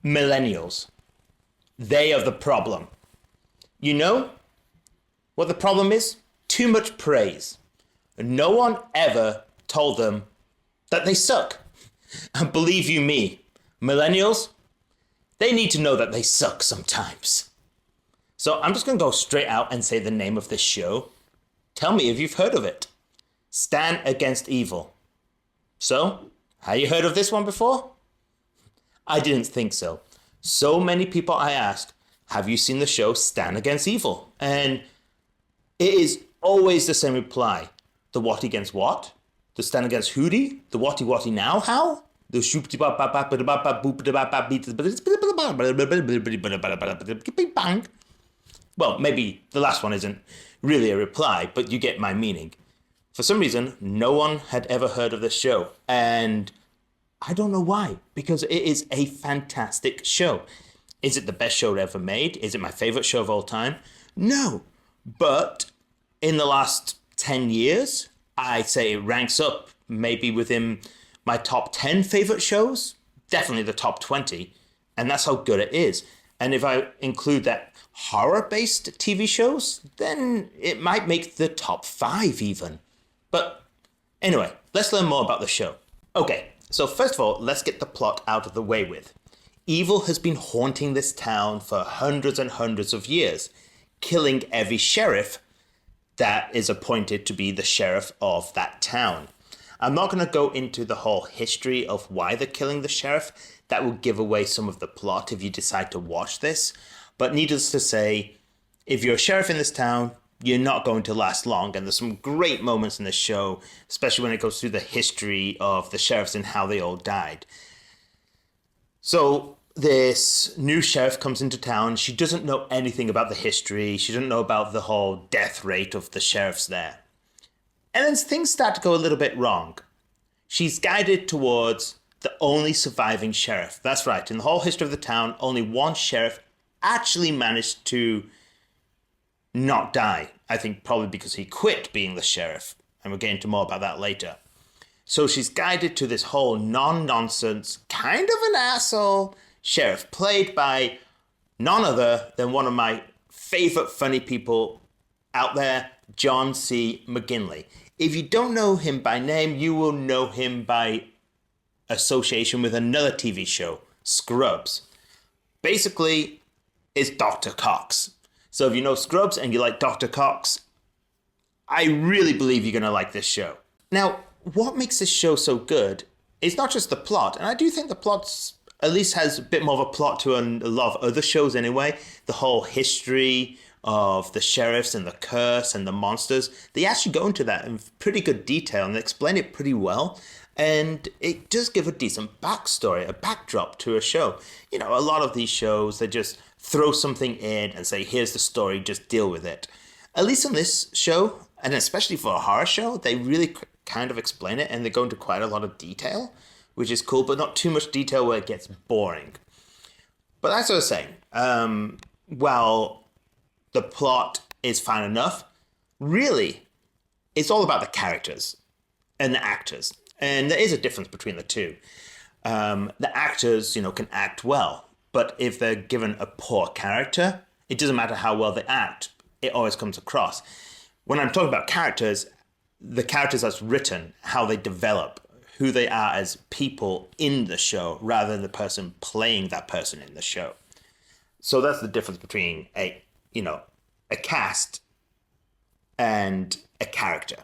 Millennials. They are the problem. You know what the problem is? Too much praise. No one ever told them that they suck. And believe you me, millennials, they need to know that they suck sometimes. So I'm just going to go straight out and say the name of this show. Tell me if you've heard of it. Stan Against Evil. So, have you heard of this one before? I didn't think so. So many people I asked, have you seen the show Stan Against Evil? And it is always the same reply. The what against what? The Stan against Hootie? The whatty now how? The shoopty bop bop bop bop bop boop bop bop beat. Well, maybe the last one isn't really a reply, but you get my meaning. For some reason, no one had ever heard of this show, and I don't know why, because it is a fantastic show. Is it the best show ever made? Is it my favorite show of all time? No, but in the last 10 years, I'd say it ranks up maybe within my top 10 favorite shows, definitely the top 20, and that's how good it is. And if I include that horror-based TV shows, then it might make the top 5 even. But anyway, let's learn more about the show. Okay, so first of all, let's get the plot out of the way with. Evil has been haunting this town for hundreds and hundreds of years, killing every sheriff that is appointed to be the sheriff of that town. I'm not going to go into the whole history of why they're killing the sheriff. That will give away some of the plot if you decide to watch this. But needless to say, if you're a sheriff in this town, you're not going to last long. And there's some great moments in the show, especially when it goes through the history of the sheriffs and how they all died. So this new sheriff comes into town. She doesn't know anything about the history. She doesn't know about the whole death rate of the sheriffs there. And then things start to go a little bit wrong. She's guided towards the only surviving sheriff. That's right. In the whole history of the town, only one sheriff actually managed to not die. I think probably because he quit being the sheriff. And we'll get into more about that later. So she's guided to this whole non-nonsense, kind of an asshole sheriff, played by none other than one of my favorite funny people out there, John C. McGinley. If you don't know him by name, you will know him by association with another TV show, Scrubs. Basically, it's Dr. Cox. So if you know Scrubs and you like Dr. Cox, I really believe you're going to like this show. Now, what makes this show so good is not just the plot, and I do think the plot at least has a bit more of a plot to a lot of other shows anyway. The whole history of the sheriffs and the curse and the monsters, they actually go into that in pretty good detail and they explain it pretty well. And it does give a decent backstory, a backdrop to a show. You know, a lot of these shows, they just throw something in and say, here's the story, just deal with it. At least on this show, and especially for a horror show, they really kind of explain it and they go into quite a lot of detail, which is cool, but not too much detail where it gets boring. But as I was saying, while the plot is fine enough, really, it's all about the characters and the actors. And there is a difference between the two. The actors, can act well, but if they're given a poor character, it doesn't matter how well they act. It always comes across. When I'm talking about characters, the characters that's written, how they develop, who they are as people in the show, rather than the person playing that person in the show. So that's the difference between a cast and a character.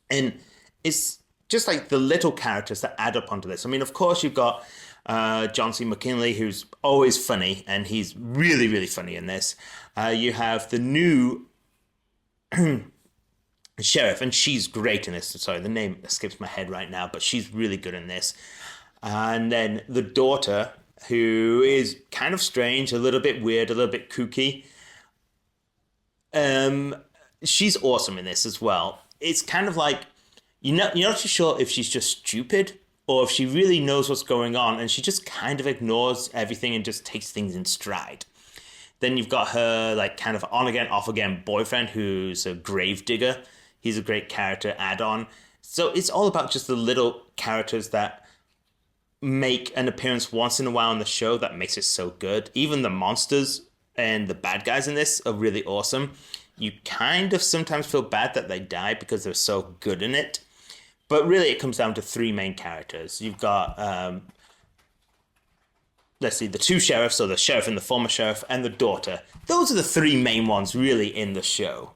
And it's just like the little characters that add up onto this. I mean, of course, you've got John C. McGinley, who's always funny, and he's really, really funny in this. You have the new sheriff, and she's great in this. Sorry, the name escapes my head right now, but she's really good in this. And then the daughter, who is kind of strange, a little bit weird, a little bit kooky. She's awesome in this as well. It's kind of like, you're not too sure if she's just stupid or if she really knows what's going on and she just kind of ignores everything and just takes things in stride. Then you've got her like kind of on again, off again boyfriend who's a gravedigger. He's a great character add-on. So it's all about just the little characters that make an appearance once in a while on the show that makes it so good. Even the monsters and the bad guys in this are really awesome. You kind of sometimes feel bad that they die because they're so good in it. But really, it comes down to three main characters. You've got, let's see, the two sheriffs, so the sheriff and the former sheriff, and the daughter. Those are the three main ones really in the show.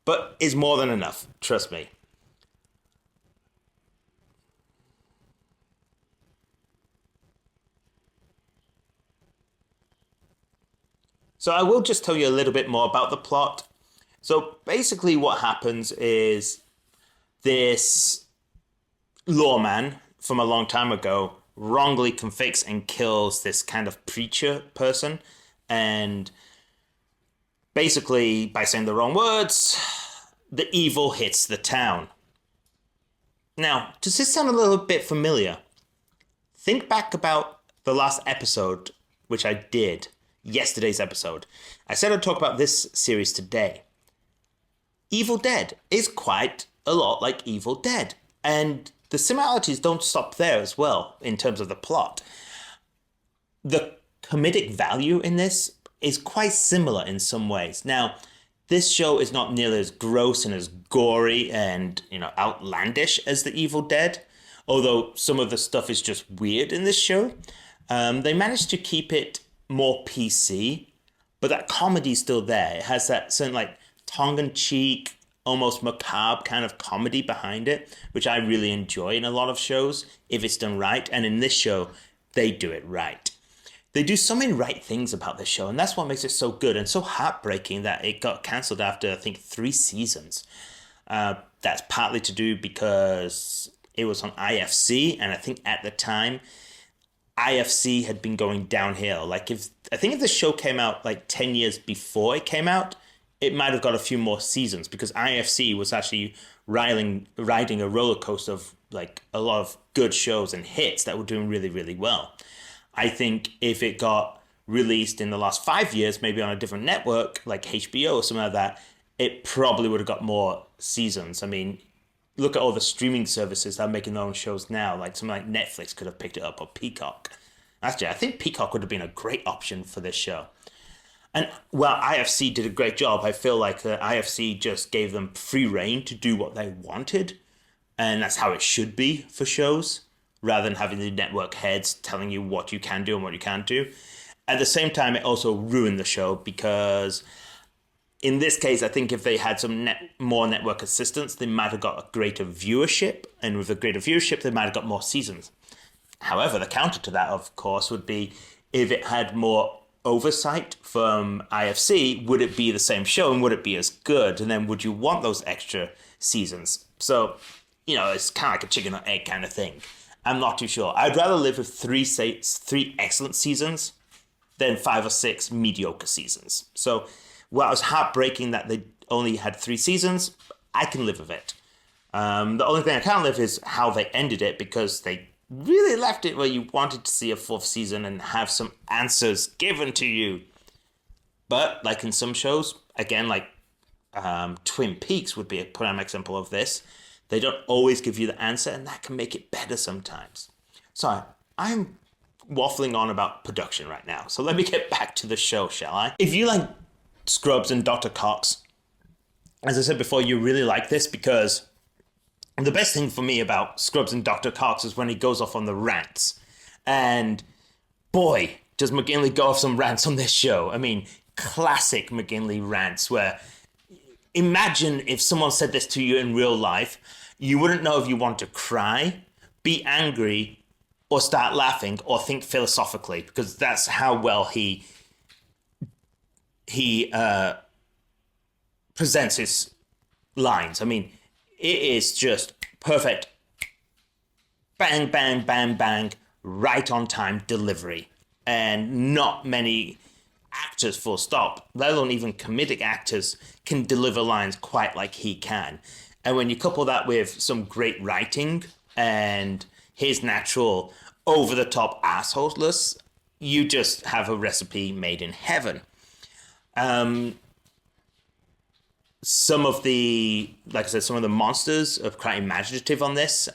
But it's more than enough, trust me. So I will just tell you a little bit more about the plot. So basically what happens is this lawman from a long time ago wrongly convicts and kills this kind of preacher person. And basically, by saying the wrong words, the evil hits the town. Now, does this sound a little bit familiar? Think back about the last episode, which I did, yesterday's episode. I said I'd talk about this series today. Evil Dead is quite a lot like Evil Dead. And the similarities don't stop there as well in terms of the plot. The comedic value in this is quite similar in some ways. Now, this show is not nearly as gross and as gory and, outlandish as The Evil Dead, although some of the stuff is just weird in this show. They managed to keep it more PC, but that comedy's still there. It has that certain tongue-in-cheek, almost macabre kind of comedy behind it, which I really enjoy in a lot of shows if it's done right. And in this show, they do it right. They do so many right things about this show, and that's what makes it so good and so heartbreaking that it got cancelled after, I think, 3 seasons. That's partly to do because it was on IFC, and I think at the time, IFC had been going downhill. If the show came out 10 years before it came out, it might have got a few more seasons because IFC was actually riding a roller coaster of a lot of good shows and hits that were doing really, really well. I think if it got released in the last 5 years, maybe on a different network like HBO or something like that, it probably would have got more seasons. I mean, look at all the streaming services that are making their own shows now. Something like Netflix could have picked it up, or Peacock. Actually, I think Peacock would have been a great option for this show. And while IFC did a great job, I feel like IFC just gave them free reign to do what they wanted. And that's how it should be for shows, rather than having the network heads telling you what you can do and what you can't do. At the same time, it also ruined the show because in this case, I think if they had some more network assistance, they might have got a greater viewership. And with a greater viewership, they might have got more seasons. However, the counter to that, of course, would be if it had more oversight from IFC, would it be the same show and would it be as good? And then would you want those extra seasons? So, it's kind of like a chicken or egg kind of thing. I'm not too sure. I'd rather live with three excellent seasons than 5 or 6 mediocre seasons. So, while it was heartbreaking that they only had 3 seasons, I can live with it. The only thing I can't live is how they ended it, because they really left it where you wanted to see a 4th season and have some answers given to you. But in some shows, again, Twin Peaks would be a prime example of this. They don't always give you the answer, and that can make it better sometimes. So I'm waffling on about production right now. So let me get back to the show, shall I? If you like Scrubs and Dr. Cox, as I said before, you really like this because the best thing for me about Scrubs and Dr. Cox is when he goes off on the rants. And boy, does McGinley go off some rants on this show. I mean, classic McGinley rants where imagine if someone said this to you in real life, you wouldn't know if you want to cry, be angry, or start laughing, or think philosophically, because that's how well he presents his lines. I mean, it is just perfect. Bang, bang, bang, bang, right on time delivery. And not many actors, full stop, let alone even comedic actors, can deliver lines quite like he can. And when you couple that with some great writing and his natural over-the-top assholeness, you just have a recipe made in heaven. Some of the, like I said, some of the monsters are quite imaginative on this.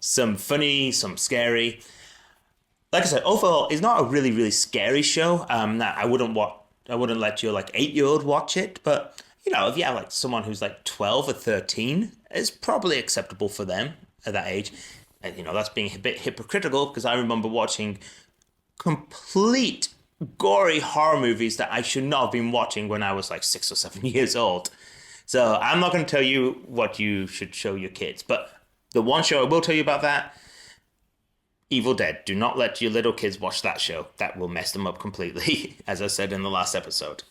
Some funny, some scary. Like I said, overall, it's not a really, really scary show. That I wouldn't let your like 8 year old watch it. But if you have like someone who's like 12 or 13, it's probably acceptable for them at that age. And that's being a bit hypocritical because I remember watching complete gory horror movies that I should not have been watching when I was like 6 or 7 years old. So I'm not going to tell you what you should show your kids, but the one show I will tell you about that, Evil Dead. Do not let your little kids watch that show. That will mess them up completely, as I said in the last episode.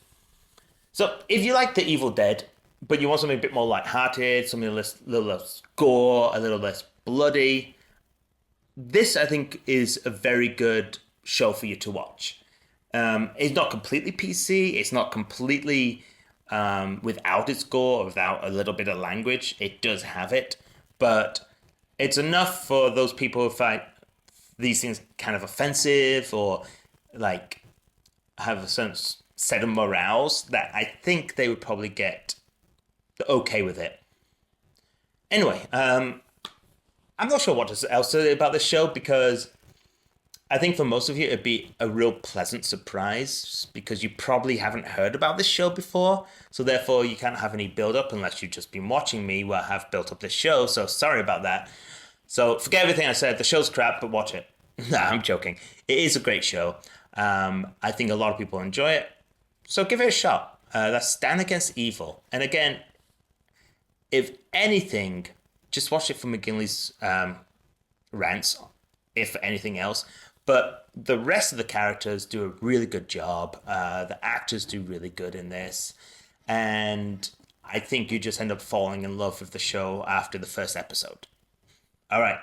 So if you like the Evil Dead, but you want something a bit more lighthearted, something little less gore, a little less bloody, this I think is a very good show for you to watch. It's not completely PC. It's not completely without its gore or without a little bit of language. It does have it, but it's enough for those people who find these things kind of offensive or like have a certain set of morals that I think they would probably get okay with it. Anyway, I'm not sure what else to say about this show because I think for most of you it'd be a real pleasant surprise because you probably haven't heard about this show before, so therefore you can't have any build up unless you've just been watching me where I have built up this show. So sorry about that. So forget everything I said. The show's crap, but watch it. Nah, I'm joking. It is a great show. I think a lot of people enjoy it, so give it a shot. That's Stan Against Evil, and again, if anything, just watch it for McGinley's rants, if anything else. But the rest of the characters do a really good job. The actors do really good in this. And I think you just end up falling in love with the show after the first episode. All right.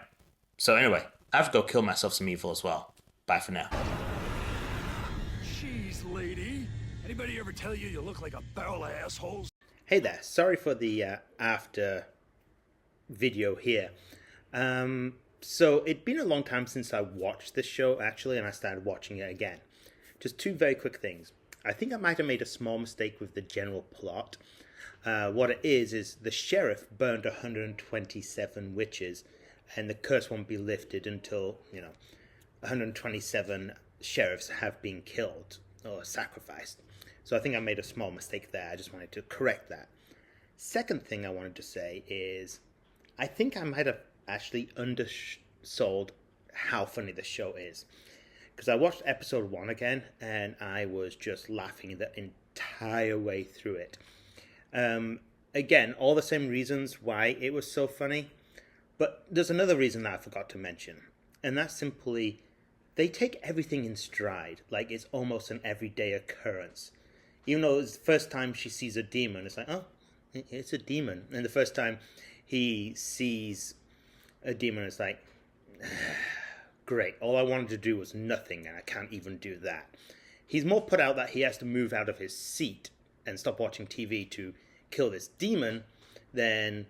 So anyway, I have to go kill myself some evil as well. Bye for now. Jeez, lady. Anybody ever tell you look like a barrel of assholes? Hey there, sorry for the after video here. So it'd been a long time since I watched this show actually, and I started watching it again. Just two very quick things. I think I might have made a small mistake with the general plot. What it is the sheriff burned 127 witches, and the curse won't be lifted until 127 sheriffs have been killed or sacrificed. So I think I made a small mistake there. I just wanted to correct that. Second thing I wanted to say is I think I might have actually undersold how funny the show is. Because I watched episode 1 again and I was just laughing the entire way through it. Again, all the same reasons why it was so funny. But there's another reason that I forgot to mention. And that's simply they take everything in stride. Like it's almost an everyday occurrence. Even though it's the first time she sees a demon, it's like, oh, it's a demon. And the first time he sees a demon, it's like, great. All I wanted to do was nothing, and I can't even do that. He's more put out that he has to move out of his seat and stop watching TV to kill this demon than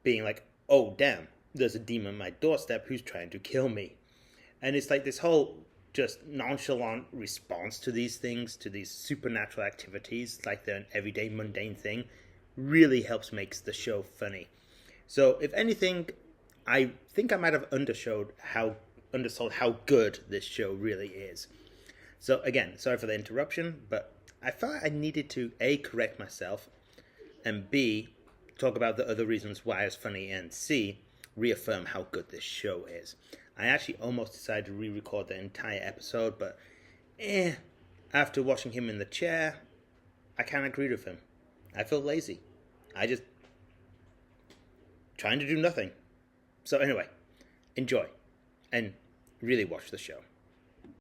being like, oh, damn, there's a demon on my doorstep who's trying to kill me. And it's like this whole just nonchalant response to these things, to these supernatural activities, like they're an everyday mundane thing, really helps makes the show funny. So if anything, I think I might have undersold how good this show really is. So again, sorry for the interruption, but I felt I needed to A, correct myself, and B, talk about the other reasons why it's funny, and C, reaffirm how good this show is. I actually almost decided to re-record the entire episode, but after watching him in the chair, I can't agree with him. I feel lazy. I just trying to do nothing. So anyway, enjoy and really watch the show.